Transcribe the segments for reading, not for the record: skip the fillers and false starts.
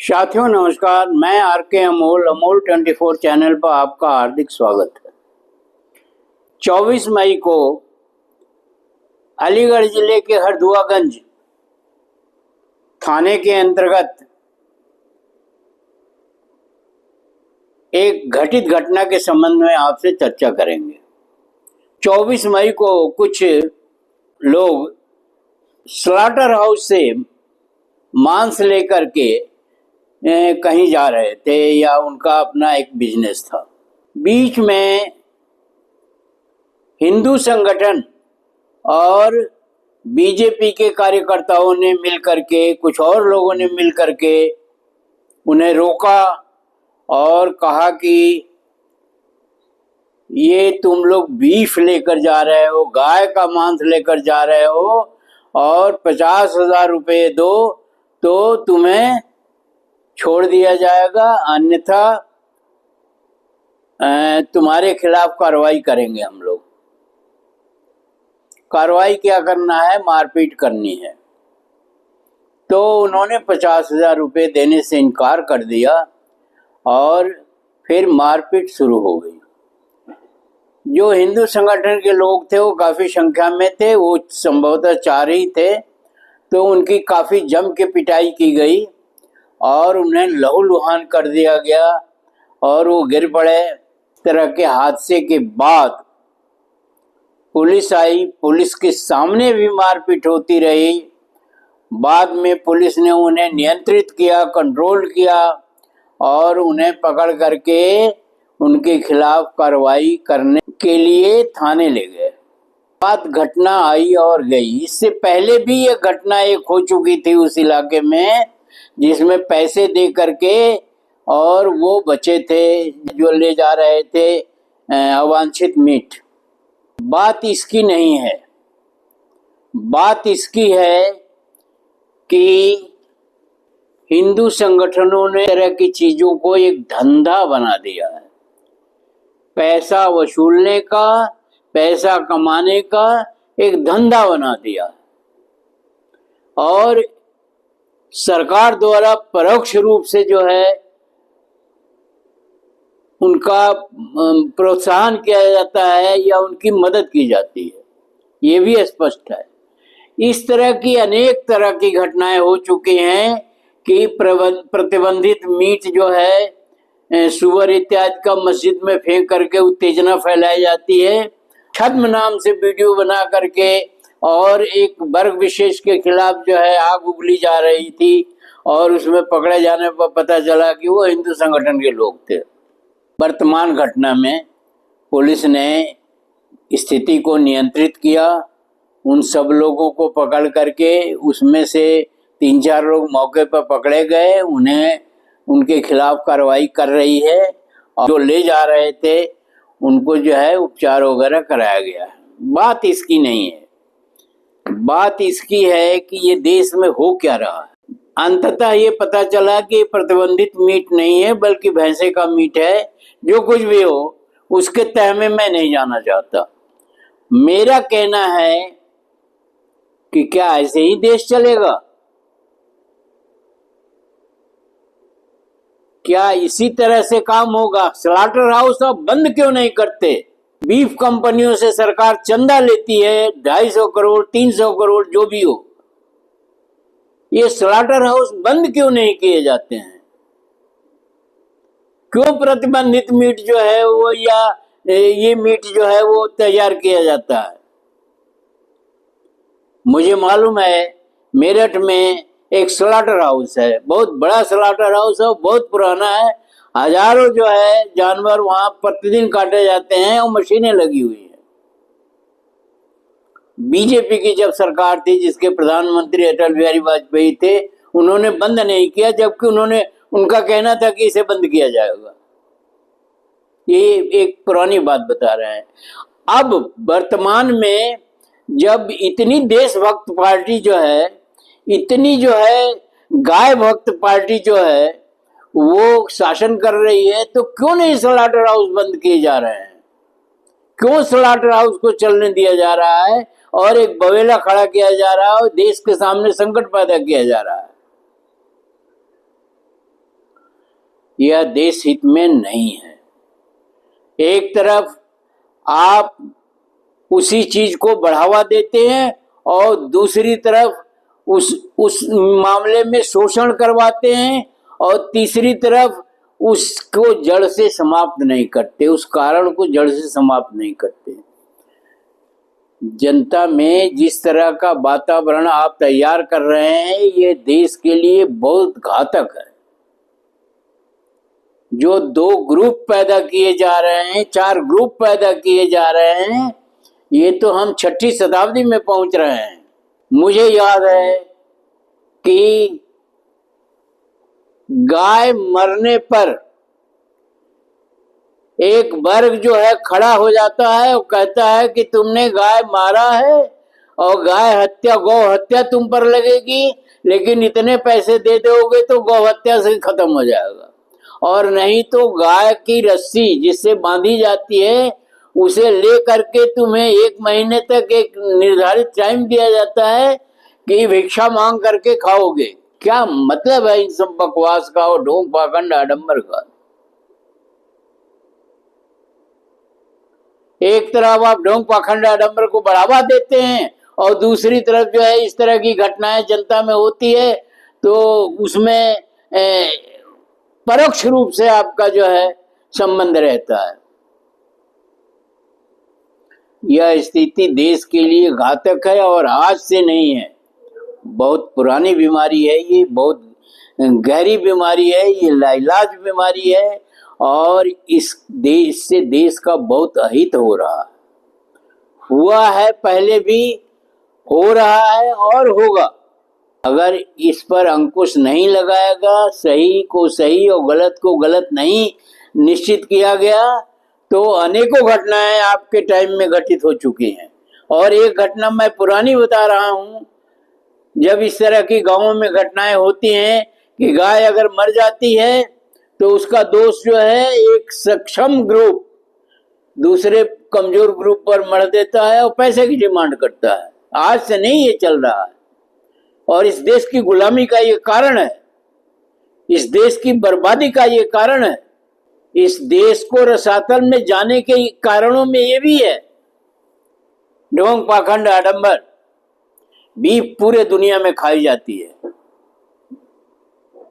साथियों नमस्कार, मैं आर के अमोल 24 चैनल पर आपका हार्दिक स्वागत है। 24 मई को अलीगढ़ जिले के हरदुआगंज थाने के अंतर्गत एक घटित घटना के संबंध में आपसे चर्चा करेंगे। 24 मई को कुछ लोग स्लॉटर हाउस से मांस लेकर के कहीं जा रहे थे या उनका अपना एक बिजनेस था। बीच में हिंदू संगठन और बीजेपी के कार्यकर्ताओं ने मिलकर के, कुछ और लोगों ने मिलकर के उन्हें रोका और कहा कि ये तुम लोग बीफ लेकर जा रहे हो, गाय का मांस लेकर जा रहे हो और 50,000 रुपये दो तो तुम्हें छोड़ दिया जाएगा, अन्यथा तुम्हारे खिलाफ कार्रवाई करेंगे हम लोग। कार्रवाई क्या करना है? मारपीट करनी है। तो उन्होंने 50,000 रुपये देने से इनकार कर दिया और फिर मारपीट शुरू हो गई। जो हिंदू संगठन के लोग थे वो काफ़ी संख्या में थे, वो संभवतः 4 ही थे, तो उनकी काफ़ी जम के पिटाई की गई और उन्हें लहूलुहान कर दिया गया और वो गिर पड़े। इस तरह के हादसे के बाद पुलिस आई, पुलिस के सामने भी मारपीट होती रही। बाद में पुलिस ने उन्हें नियंत्रित किया, कंट्रोल किया और उन्हें पकड़ करके उनके खिलाफ कार्रवाई करने के लिए थाने ले गए। बात घटना आई और गई। इससे पहले भी ये घटना एक हो चुकी थी उस इलाके में, जिसमें पैसे दे करके और वो बचे थे जो ले जा रहे थे अवांछित मीट। बात इसकी नहीं है, बात इसकी है कि हिंदू संगठनों ने तरह की चीजों को एक धंधा बना दिया है। पैसा वसूलने का, पैसा कमाने का एक धंधा बना दिया और सरकार द्वारा परोक्ष रूप से जो है उनका प्रोत्साहन किया जाता है या उनकी मदद की जाती है, ये भी स्पष्ट है। इस तरह की अनेक तरह की घटनाएं हो चुकी हैं कि प्रतिबंधित मीट जो है सुअर इत्यादि का मस्जिद में फेंक करके उत्तेजना फैलाई जाती है। छद्म नाम से वीडियो बना करके और एक वर्ग विशेष के खिलाफ जो है आग उगली जा रही थी और उसमें पकड़े जाने पर पता चला कि वो हिंदू संगठन के लोग थे। वर्तमान घटना में पुलिस ने स्थिति को नियंत्रित किया, उन सब लोगों को पकड़ करके उसमें से 3-4 लोग मौके पर पकड़े गए, उन्हें उनके खिलाफ कार्रवाई कर रही है और जो ले जा रहे थे उनको जो है उपचार वगैरह कराया गया। बात इसकी नहीं है, बात इसकी है कि ये देश में हो क्या रहा है। अंततः ये पता चला कि प्रतिबंधित मीट नहीं है बल्कि भैंसे का मीट है। जो कुछ भी हो उसके तह में मैं नहीं जाना चाहता। मेरा कहना है कि क्या ऐसे ही देश चलेगा? क्या इसी तरह से काम होगा? स्लॉटर हाउस अब बंद क्यों नहीं करते? बीफ कंपनियों से सरकार चंदा लेती है, 250 करोड़ 300 करोड़ जो भी हो। ये स्लॉटर हाउस बंद क्यों नहीं किए जाते हैं? क्यों प्रतिबंधित मीट जो है वो या ये मीट जो है वो तैयार किया जाता है? मुझे मालूम है मेरठ में एक स्लॉटर हाउस है, बहुत बड़ा स्लॉटर हाउस है, बहुत पुराना है। हजारों जो है जानवर वहां प्रतिदिन काटे जाते हैं और मशीनें लगी हुई हैं। बीजेपी की जब सरकार थी, जिसके प्रधानमंत्री अटल बिहारी वाजपेयी थे, उन्होंने बंद नहीं किया, जबकि उनका कहना था कि इसे बंद किया जाएगा। ये एक पुरानी बात बता रहे हैं। अब वर्तमान में जब इतनी देशभक्त पार्टी जो है, इतनी जो है गाय भक्त पार्टी जो है वो शासन कर रही है, तो क्यों नहीं स्लॉटर हाउस बंद किए जा रहे हैं? क्यों स्लॉटर हाउस को चलने दिया जा रहा है और एक बवेला खड़ा किया जा रहा है और देश के सामने संकट पैदा किया जा रहा है? यह देश हित में नहीं है। एक तरफ आप उसी चीज को बढ़ावा देते हैं और दूसरी तरफ उस मामले में शोषण करवाते हैं और तीसरी तरफ उसको जड़ से समाप्त नहीं करते, उस कारण को जड़ से समाप्त नहीं करते। जनता में जिस तरह का वातावरण आप तैयार कर रहे हैं ये देश के लिए बहुत घातक है। जो 2 ग्रुप पैदा किए जा रहे हैं, 4 ग्रुप पैदा किए जा रहे हैं, ये तो हम 6ठी शताब्दी में पहुंच रहे हैं। मुझे याद है कि गाय मरने पर एक वर्ग जो है खड़ा हो जाता है और कहता है कि तुमने गाय मारा है और गाय हत्या, गौ हत्या तुम पर लगेगी, लेकिन इतने पैसे दे दोगे तो गौ हत्या से खत्म हो जाएगा, और नहीं तो गाय की रस्सी जिससे बांधी जाती है उसे ले करके तुम्हें 1 महीने तक एक निर्धारित टाइम दिया जाता है कि भिक्षा मांग करके खाओगे। क्या मतलब है इन सब बकवास का और ढोंग पाखंड आडंबर का। एक तरफ आप ढोंग पाखंड आडंबर को बढ़ावा देते हैं और दूसरी तरफ जो है इस तरह की घटनाएं जनता में होती है तो उसमें परोक्ष रूप से आपका जो है संबंध रहता है। यह स्थिति देश के लिए घातक है और आज से नहीं है, बहुत पुरानी बीमारी है, ये बहुत गहरी बीमारी है, ये लाइलाज बीमारी है और इस देश से देश का बहुत अहित हो रहा है। हुआ है पहले भी, हो रहा है और होगा। अगर इस पर अंकुश नहीं लगाएगा, सही को सही और गलत को गलत नहीं निश्चित किया गया तो अनेकों घटनाएं आपके टाइम में घटित हो चुकी हैं। और एक घटना मैं पुरानी बता रहा हूं, जब इस तरह की गांवों में घटनाएं होती हैं कि गाय अगर मर जाती है तो उसका दोष जो है एक सक्षम ग्रुप दूसरे कमजोर ग्रुप पर मर देता है और पैसे की डिमांड करता है। आज से नहीं ये चल रहा है और इस देश की गुलामी का ये कारण है, इस देश की बर्बादी का ये कारण है, इस देश को रसातल में जाने के कारणों में ये भी है। ढोंग पाखंड आडंबर बीफ पूरे दुनिया में खाई जाती है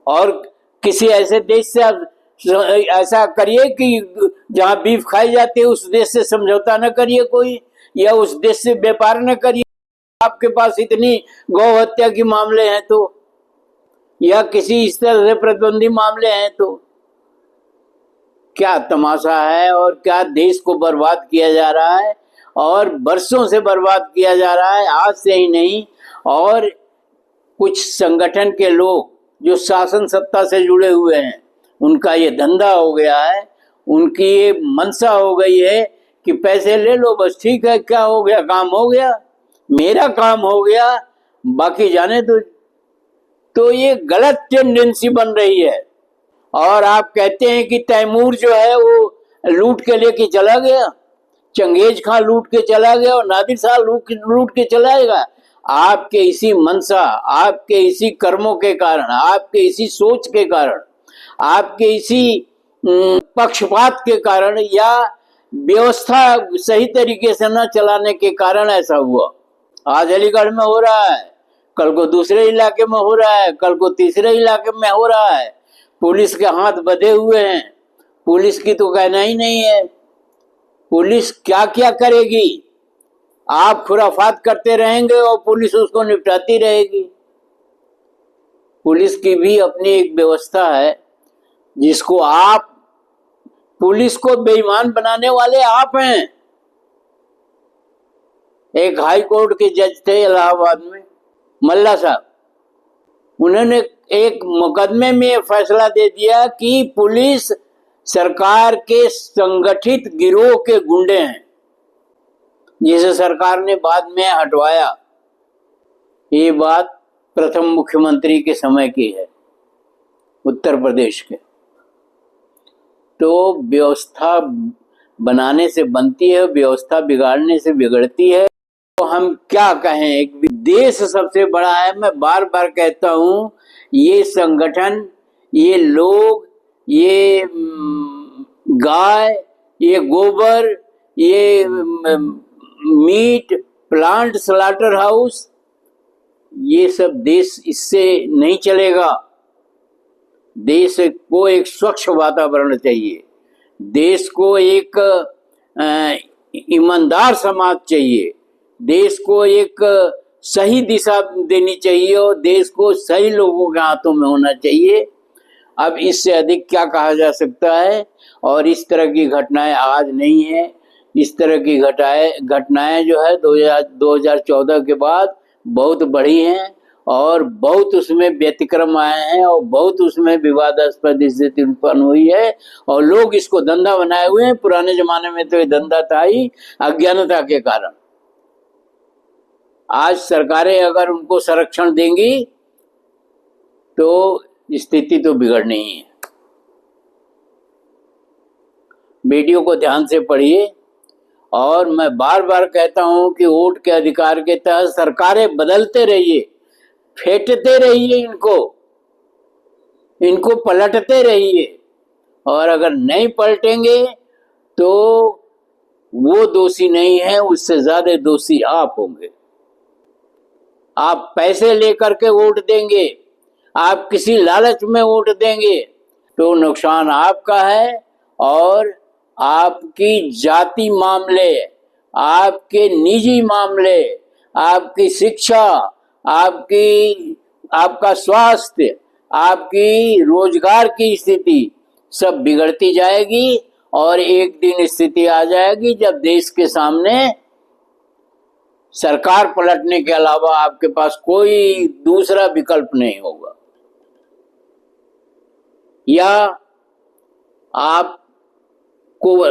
और किसी ऐसे देश से आप ऐसा करिए कि जहां बीफ खाई जाती है उस देश से समझौता न करिए कोई, या उस देश से व्यापार न करिए आपके पास इतनी गौ हत्या के मामले हैं तो, या किसी इस तरह से प्रतिबंधी मामले हैं तो। क्या तमाशा है और क्या देश को बर्बाद किया जा रहा है और वर्षों से बर्बाद किया जा रहा है, आज से ही नहीं। और कुछ संगठन के लोग जो शासन सत्ता से जुड़े हुए हैं उनका ये धंधा हो गया है, उनकी ये मनसा हो गई है कि पैसे ले लो बस, ठीक है, क्या हो गया, काम हो गया, मेरा काम हो गया, बाकी जाने दो। तो ये गलत टेंडेंसी बन रही है। और आप कहते हैं कि तैमूर जो है वो लूट के लेके चला गया, चंगेज खां लूट के चला गया और नादिर शाह लूट के चलाएगा। आपके इसी मनसा, आपके इसी कर्मों के कारण, आपके इसी सोच के कारण, आपके इसी पक्षपात के कारण या व्यवस्था सही तरीके से न चलाने के कारण ऐसा हुआ। आज अलीगढ़ में हो रहा है, कल को दूसरे इलाके में हो रहा है, कल को तीसरे इलाके में हो रहा है। पुलिस के हाथ बंधे हुए हैं, पुलिस की तो कहना ही नहीं है। पुलिस क्या क्या करेगी, आप खुराफात करते रहेंगे और पुलिस उसको निपटाती रहेगी। पुलिस की भी अपनी एक व्यवस्था है जिसको आप, पुलिस को बेईमान बनाने वाले आप हैं। एक हाई कोर्ट के जज थे इलाहाबाद में, मल्ला साहब, उन्होंने एक मुकदमे में फैसला दे दिया कि पुलिस सरकार के संगठित गिरोह के गुंडे हैं, जिसे सरकार ने बाद में हटवाया। ये बात प्रथम मुख्यमंत्री के समय की है, उत्तर प्रदेश के। तो व्यवस्था बनाने से बनती है, व्यवस्था बिगाड़ने से बिगड़ती है। तो हम क्या कहें, एक देश सबसे बड़ा है। मैं बार बार कहता हूं, ये संगठन, ये लोग, ये गाय, ये गोबर, ये मीट प्लांट, स्लॉटर हाउस, ये सब देश इससे नहीं चलेगा। देश को एक स्वच्छ वातावरण चाहिए, देश को एक ईमानदार समाज चाहिए, देश को एक सही दिशा देनी चाहिए और देश को सही लोगों के हाथों में होना चाहिए। अब इससे अधिक क्या कहा जा सकता है। और इस तरह की घटनाएं आज नहीं है, इस तरह की घटनाएं जो है 2014 के बाद बहुत बढ़ी हैं और बहुत उसमें व्यतिक्रम आए हैं और बहुत उसमें विवादास्पद स्थिति उत्पन्न हुई है और लोग इसको धंधा बनाए हुए हैं। पुराने जमाने में तो ये धंधा था ही अज्ञानता के कारण। आज सरकारें अगर उनको संरक्षण देंगी तो स्थिति तो बिगड़नी ही है। वीडियो को ध्यान से पढ़िए और मैं बार बार कहता हूं कि वोट के अधिकार के तहत सरकारें बदलते रहिए, फेंटते रहिए, इनको पलटते रहिए और अगर नहीं पलटेंगे तो वो दोषी नहीं है, उससे ज्यादा दोषी आप होंगे। आप पैसे लेकर के वोट देंगे, आप किसी लालच में वोट देंगे तो नुकसान आपका है और आपकी जाति मामले, आपके निजी मामले, आपकी शिक्षा, आपका स्वास्थ्य, आपकी रोजगार की स्थिति सब बिगड़ती जाएगी और एक दिन स्थिति आ जाएगी जब देश के सामने सरकार पलटने के अलावा आपके पास कोई दूसरा विकल्प नहीं होगा। या आपको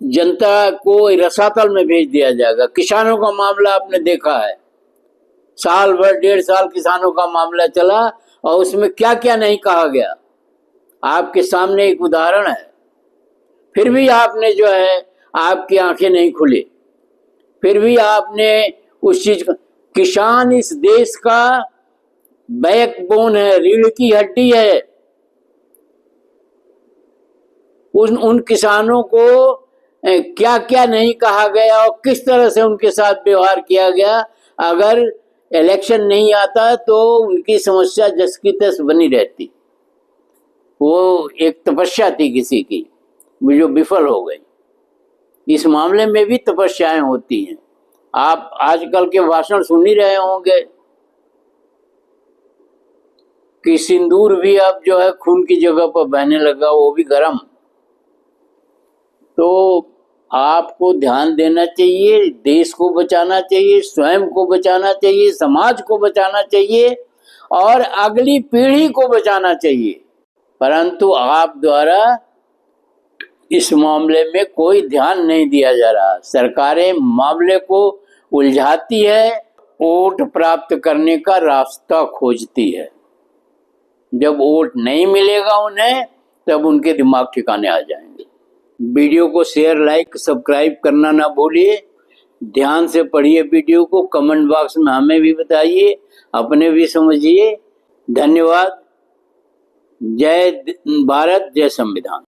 जनता को रसातल में भेज दिया जाएगा। किसानों का मामला आपने देखा है, साल भर 1.5 साल किसानों का मामला चला और उसमें क्या क्या नहीं कहा गया, आपके सामने एक उदाहरण है। फिर भी आपने जो है, आपकी आंखें नहीं खुली, फिर भी आपने उस चीज का, किसान इस देश का बैकबोन है, रीढ़ की हड्डी है। उन किसानों को क्या क्या नहीं कहा गया और किस तरह से उनके साथ व्यवहार किया गया। अगर इलेक्शन नहीं आता तो उनकी समस्या जस की तस बनी रहती। वो एक तपस्या थी किसी की जो विफल हो गई। इस मामले में भी तपस्याएं होती हैं। आप आजकल के भाषण सुन ही रहे होंगे कि सिंदूर भी अब जो है खून की जगह पर बहने लगा, वो भी गर्म। तो आपको ध्यान देना चाहिए, देश को बचाना चाहिए, स्वयं को बचाना चाहिए, समाज को बचाना चाहिए और अगली पीढ़ी को बचाना चाहिए। परंतु आप द्वारा इस मामले में कोई ध्यान नहीं दिया जा रहा। सरकारें मामले को उलझाती है, वोट प्राप्त करने का रास्ता खोजती है। जब वोट नहीं मिलेगा उन्हें, तब उनके दिमाग ठिकाने आ जाएंगे। वीडियो को शेयर, लाइक, सब्सक्राइब करना ना भूलिए। ध्यान से पढ़िए वीडियो को, कमेंट बॉक्स में हमें भी बताइए, अपने भी समझिए। धन्यवाद। जय भारत, जय संविधान।